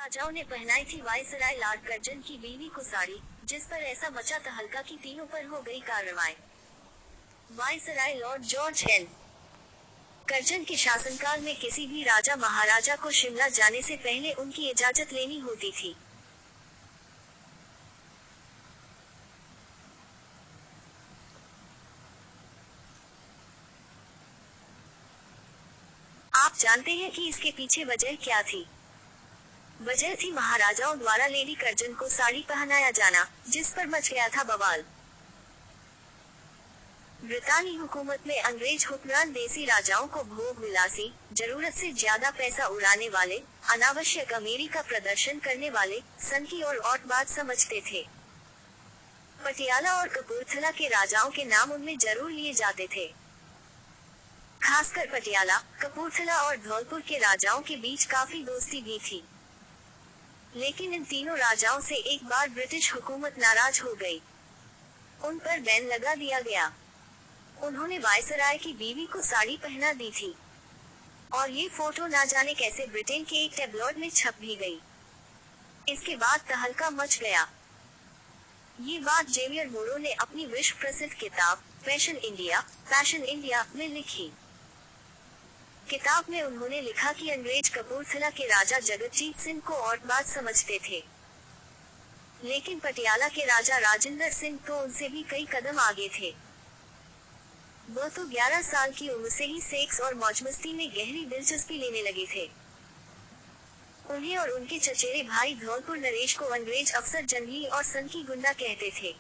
राजाओं ने पहनाई थी वायसराय लॉर्ड कर्जन की बीवी को साड़ी, जिस पर ऐसा मचा तहलका कि तीनों पर हो गई कार्रवाई। Viceroy Lord George N Curzon के शासनकाल में किसी भी राजा महाराजा को शिमला जाने से पहले उनकी इजाजत लेनी होती थी। आप जानते हैं कि इसके पीछे वजह क्या थी? वजह थी महाराजाओं द्वारा लेडी कर्जन को साड़ी पहनाया जाना, जिस पर मच गया था बवाल। ब्रितानी हुकूमत में अंग्रेज हुक्मरान देसी राजाओं को भोग विलासी, जरूरत से ज्यादा पैसा उड़ाने वाले, अनावश्यक अमीरी का प्रदर्शन करने वाले, सनकी और औट बात समझते थे। पटियाला और कपूरथला के राजाओं के नाम उनमें जरूर लिए जाते थे। खासकर पटियाला, कपूरथला और धौलपुर के राजाओं के बीच काफी दोस्ती भी थी। लेकिन इन तीनों राजाओं से एक बार ब्रिटिश हुकूमत नाराज हो गई। उन पर बैन लगा दिया गया। उन्होंने वायसराय की बीवी को साड़ी पहना दी थी और ये फोटो ना जाने कैसे ब्रिटेन के एक टैबलॉइड में छप भी गई। इसके बाद तहलका मच गया। ये बात जेवियर मोरो ने अपनी विश्व प्रसिद्ध किताब फैशन इंडिया में लिखी। किताब में उन्होंने लिखा कि अंग्रेज कपूरथला के राजा जगतजीत सिंह को औट बात समझते थे, लेकिन पटियाला के राजा राजेंद्र सिंह तो उनसे भी कई कदम आगे थे। वो तो 11 साल की उम्र से ही सेक्स और मौजमस्ती में गहरी दिलचस्पी लेने लगे थे। उन्हें और उनके चचेरे भाई धौलपुर नरेश को अंग्रेज अफसर जंगली और सनकी गुंडा कहते थे।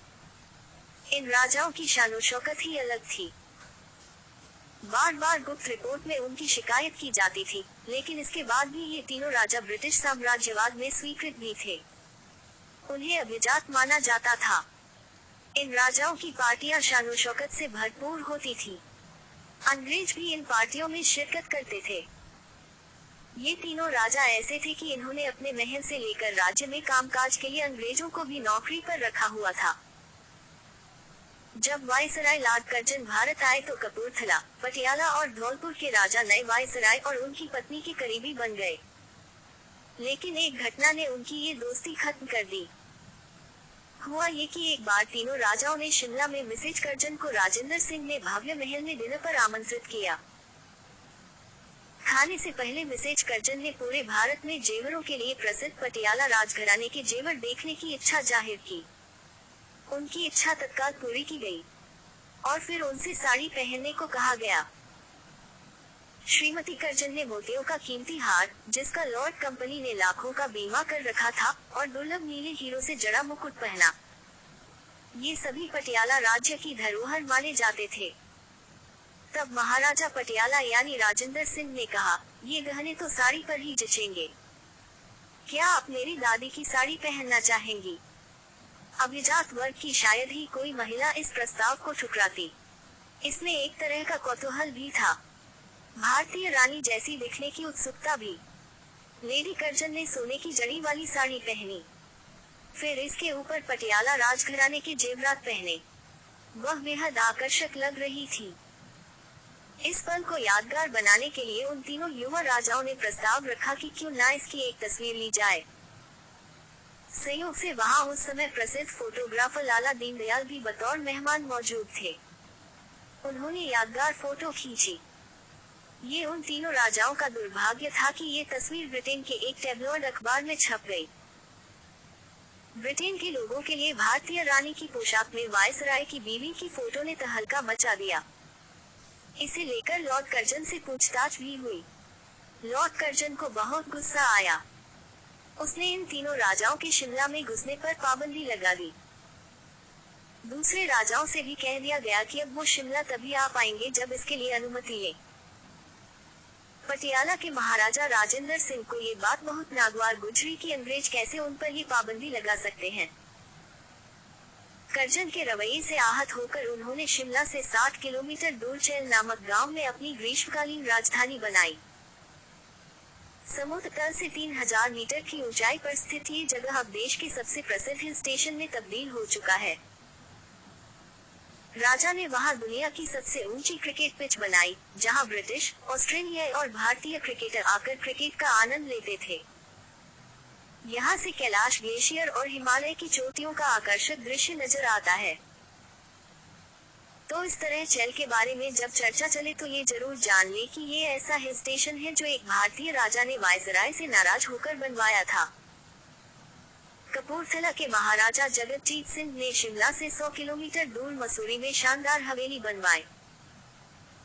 इन राजाओं की शानो शौकत ही अलग थी। बार बार गुप्त रिपोर्ट में उनकी शिकायत की जाती थी, लेकिन इसके बाद भी ये तीनों राजा ब्रिटिश साम्राज्यवाद में स्वीकृत भी थे। उन्हें अभिजात माना जाता था। इन राजाओं की पार्टियां शानो शौकत से भरपूर होती थी। अंग्रेज भी इन पार्टियों में शिरकत करते थे। ये तीनों राजा ऐसे थे कि इन्होंने अपने महल से लेकर राज्य में कामकाज के लिए अंग्रेजों को भी नौकरी पर रखा हुआ था। जब वायसराय लॉर्ड कर्जन भारत आए तो कपूरथला, पटियाला और धौलपुर के राजा नए वायसराय और उनकी पत्नी के करीबी बन गए। लेकिन एक घटना ने उनकी ये दोस्ती खत्म कर दी। हुआ ये कि एक बार तीनों राजाओं ने शिमला में मिसेज कर्जन को राजेंद्र सिंह ने भव्य महल में डिनर पर आमंत्रित किया। खाने से पहले मिसेज कर्जन ने पूरे भारत में जेवरों के लिए प्रसिद्ध पटियाला राजघराने के जेवर देखने की इच्छा जाहिर की। उनकी इच्छा तत्काल पूरी की गई और फिर उनसे साड़ी पहनने को कहा गया। श्रीमती कर्जन ने मोतियों का कीमती हार, जिसका लॉर्ड कंपनी ने लाखों का बीमा कर रखा था, और दुर्लभ नीले हीरो से जड़ा मुकुट पहना। ये सभी पटियाला राज्य की धरोहर माने जाते थे। तब महाराजा पटियाला यानी राजेंद्र सिंह ने कहा, ये गहने तो साड़ी पर ही जचेंगे। क्या आप मेरी दादी की साड़ी पहनना चाहेंगी? अभिजात वर्ग की शायद ही कोई महिला इस प्रस्ताव को ठुकराती। इसमें एक तरह का कौतूहल भी था, भारतीय रानी जैसी दिखने की उत्सुकता भी। लेडी कर्जन ने सोने की जड़ी वाली साड़ी पहनी, फिर इसके ऊपर पटियाला राजघराने के जेवरात पहने। वह बेहद आकर्षक लग रही थी। इस पल को यादगार बनाने के लिए उन तीनों युवा राजाओं ने प्रस्ताव रखा कि क्यों ना इसकी एक तस्वीर ली जाए। संयोग से वहां उस समय प्रसिद्ध फोटोग्राफर लाला दीनदयाल भी बतौर मेहमान मौजूद थे। उन्होंने यादगार फोटो खींची। ये उन तीनों राजाओं का दुर्भाग्य था कि ये तस्वीर ब्रिटेन के एक टैबलॉइड अखबार में छप गई। ब्रिटेन के लोगों के लिए भारतीय रानी की पोशाक में वायसराय की बीवी की फोटो ने तहलका मचा दिया। इसे लेकर लॉर्ड कर्जन से पूछताछ भी हुई। लॉर्ड कर्जन को बहुत गुस्सा आया। उसने इन तीनों राजाओं के शिमला में घुसने पर पाबंदी लगा दी। दूसरे राजाओं से भी कह दिया गया कि अब वो शिमला तभी आ पाएंगे जब इसके लिए अनुमति ले। पटियाला के महाराजा राजेंद्र सिंह को ये बात बहुत नागवार गुजरी कि अंग्रेज कैसे उन पर ये पाबंदी लगा सकते हैं। कर्जन के रवैये से आहत होकर उन्होंने शिमला से 60 किलोमीटर दूर चैल नामक गांव में अपनी ग्रीष्मकालीन राजधानी बनाई। समुद्र तल से 3000 मीटर की ऊंचाई पर स्थित ये जगह अब देश के सबसे प्रसिद्ध हिल स्टेशन में तब्दील हो चुका है। राजा ने वहां दुनिया की सबसे ऊंची क्रिकेट पिच बनाई, जहां ब्रिटिश, ऑस्ट्रेलियाई और भारतीय क्रिकेटर आकर क्रिकेट का आनंद लेते थे। यहाँ से कैलाश ग्लेशियर और हिमालय की चोटियों का आकर्षक दृश्य नजर आता है। तो इस तरह चैल के बारे में जब चर्चा चले तो ये जरूर जान ले कि ये ऐसा हिल स्टेशन है जो एक भारतीय राजा ने वायसराय से नाराज होकर बनवाया था। कपूरथला के महाराजा जगतजीत सिंह ने शिमला से 100 किलोमीटर दूर मसूरी में शानदार हवेली बनवाई।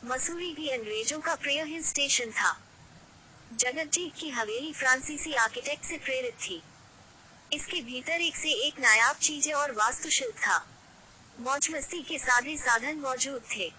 मसूरी भी अंग्रेजों का प्रिय हिल स्टेशन था। जगतजीत की हवेली फ्रांसीसी आर्किटेक्ट से प्रेरित थी। इसके भीतर एक से एक नायाब चीजें और वास्तुशिल्प था। मौज मस्ती के सारे साधन मौजूद थे।